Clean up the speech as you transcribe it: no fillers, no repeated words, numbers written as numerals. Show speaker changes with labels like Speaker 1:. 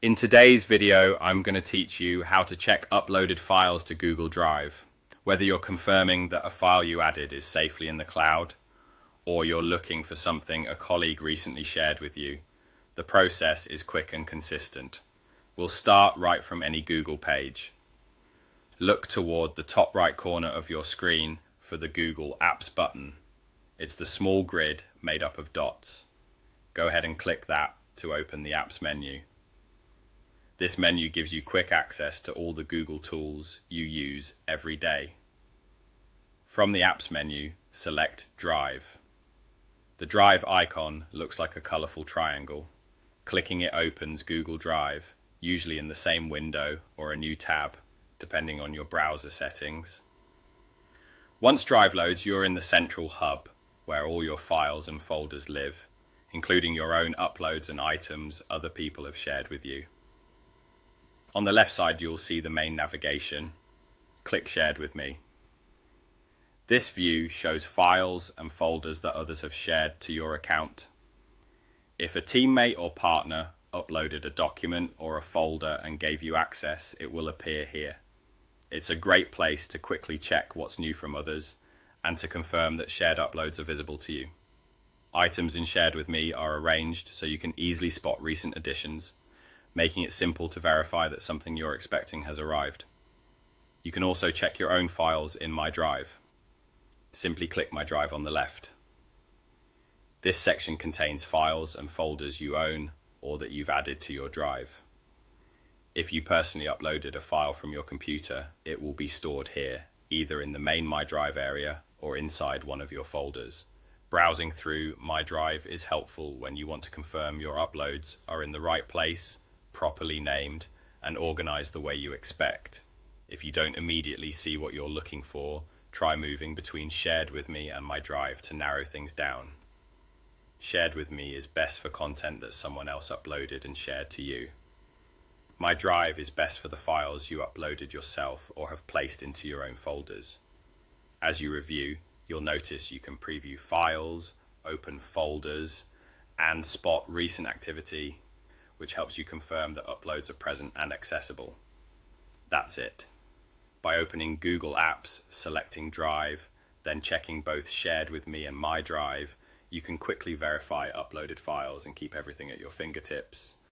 Speaker 1: In today's video, I'm going to teach you how to check uploaded files to Google Drive, whether you're confirming that a file you added is safely in the cloud, or you're looking for something a colleague recently shared with you. The process is quick and consistent. We'll start right from any Google page. Look toward the top right corner of your screen for the Google Apps button. It's the small grid made up of dots. Go ahead and click that to open the Apps menu. This menu gives you quick access to all the Google tools you use every day. From the Apps menu, select Drive. The Drive icon looks like a colorful triangle. Clicking it opens Google Drive, usually in the same window or a new tab, depending on your browser settings. Once Drive loads, you're in the central hub, where all your files and folders live, including your own uploads and items other people have shared with you. On the left side, you'll see the main navigation. Click Shared with Me. This view shows files and folders that others have shared to your account. If a teammate or partner uploaded a document or a folder and gave you access, it will appear here. It's a great place to quickly check what's new from others and to confirm that shared uploads are visible to you. Items in Shared with Me are arranged so you can easily spot recent additions, making it simple to verify that something you're expecting has arrived. You can also check your own files in My Drive. Simply click My Drive on the left. This section contains files and folders you own or that you've added to your drive. If you personally uploaded a file from your computer, it will be stored here, either in the main My Drive area or inside one of your folders. Browsing through My Drive is helpful when you want to confirm your uploads are in the right place, properly named, and organized the way you expect. If you don't immediately see what you're looking for, try moving between Shared with Me and My Drive to narrow things down. Shared with Me is best for content that someone else uploaded and shared to you. My Drive is best for the files you uploaded yourself or have placed into your own folders. As you review, you'll notice you can preview files, open folders, and spot recent activity, which helps you confirm that uploads are present and accessible. That's it. By opening Google Apps, selecting Drive, then checking both Shared with Me and My Drive, you can quickly verify uploaded files and keep everything at your fingertips.